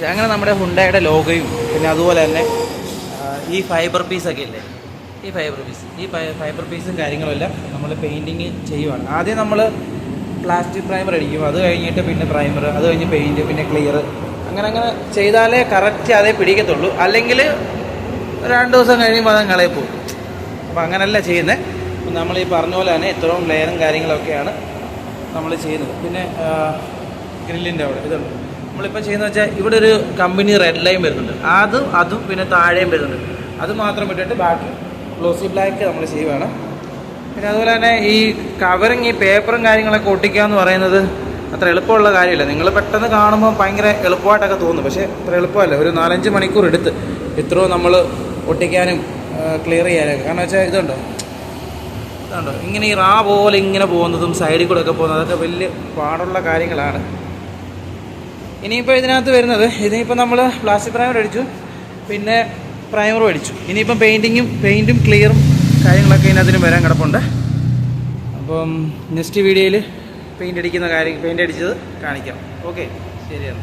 അങ്ങനെ നമ്മുടെ ഹുണ്ടായുടെ ലോഗോയും പിന്നെ അതുപോലെ തന്നെ ഈ ഫൈബർ പീസൊക്കെ ഇല്ലേ, ഈ ഫൈബർ പീസും കാര്യങ്ങളും എല്ലാം നമ്മൾ പെയിൻറ്റിങ് ചെയ്യുവാണ്. ആദ്യം നമ്മൾ പ്ലാസ്റ്റിക് പ്രൈമർ അടിക്കും, അത് കഴിഞ്ഞിട്ട് പിന്നെ പ്രൈമർ, അത് കഴിഞ്ഞ് പെയിൻറ്റ്, പിന്നെ ക്ലിയർ, അങ്ങനെ ചെയ്താലേ കറക്റ്റ് അതേ പിടിക്കത്തുള്ളൂ. അല്ലെങ്കിൽ 2 ദിവസം കഴിയുമ്പോൾ അതങ്ങ് കളയിൽ പോകും. അപ്പോൾ അങ്ങനെയല്ല ചെയ്യുന്നത്. നമ്മൾ ഈ പറഞ്ഞ പോലെ തന്നെ ഇത്രയും ലെയറും കാര്യങ്ങളൊക്കെയാണ് നമ്മൾ ചെയ്യുന്നത്. പിന്നെ ഗ്രില്ലിൻ്റെ അവിടെ ഇതുണ്ട്. നമ്മളിപ്പോൾ ചെയ്യുന്നത് വെച്ചാൽ ഇവിടെ ഒരു കമ്പനി റെഡ് ലൈൻ വരുന്നുണ്ട്, അതും പിന്നെ താഴെയും വരുന്നുണ്ട്. അത് മാത്രം ഇട്ടിട്ട് ബാക്കി ഗ്ലോസി ബ്ലാക്ക് നമ്മൾ ചെയ്യുകയാണ്. പിന്നെ അതുപോലെ തന്നെ ഈ കവറിങ്, ഈ പേപ്പറും കാര്യങ്ങളൊക്കെ ഒട്ടിക്കുക എന്ന് പറയുന്നത് അത്ര എളുപ്പമുള്ള കാര്യമില്ല. നിങ്ങൾ പെട്ടെന്ന് കാണുമ്പോൾ ഭയങ്കര എളുപ്പമായിട്ടൊക്കെ തോന്നും, പക്ഷേ അത്ര എളുപ്പമല്ല. ഒരു 4-5 മണിക്കൂർ എടുത്ത് ഇത്രയും നമ്മൾ ഒട്ടിക്കാനും ക്ലിയർ ചെയ്യാനൊക്കെ. കാരണം വെച്ചാൽ ഇതുണ്ടോ ഇങ്ങനെ ഈ പോലെ ഇങ്ങനെ പോകുന്നതും സൈഡിൽ കൂടെ ഒക്കെ പോകുന്നത്, അതൊക്കെ വലിയ പാടുള്ള കാര്യങ്ങളാണ്. ഇനിയിപ്പോൾ ഇതിനകത്ത് വരുന്നത്, ഇതിനിപ്പോൾ നമ്മൾ പ്ലാസ്റ്റിക് പ്രൈമർ അടിച്ചു, പിന്നെ പ്രൈമറും അടിച്ചു. ഇനിയിപ്പം പെയിൻറ്റും ക്ലിയറും കാര്യങ്ങളൊക്കെ ഇതിനകത്തിന് വരാൻ കിടപ്പുണ്ട്. അപ്പം നെക്സ്റ്റ് വീഡിയോയിൽ പെയിൻ്റ് അടിച്ചത് കാണിക്കാം. ഓക്കെ, ശരിയാണ്.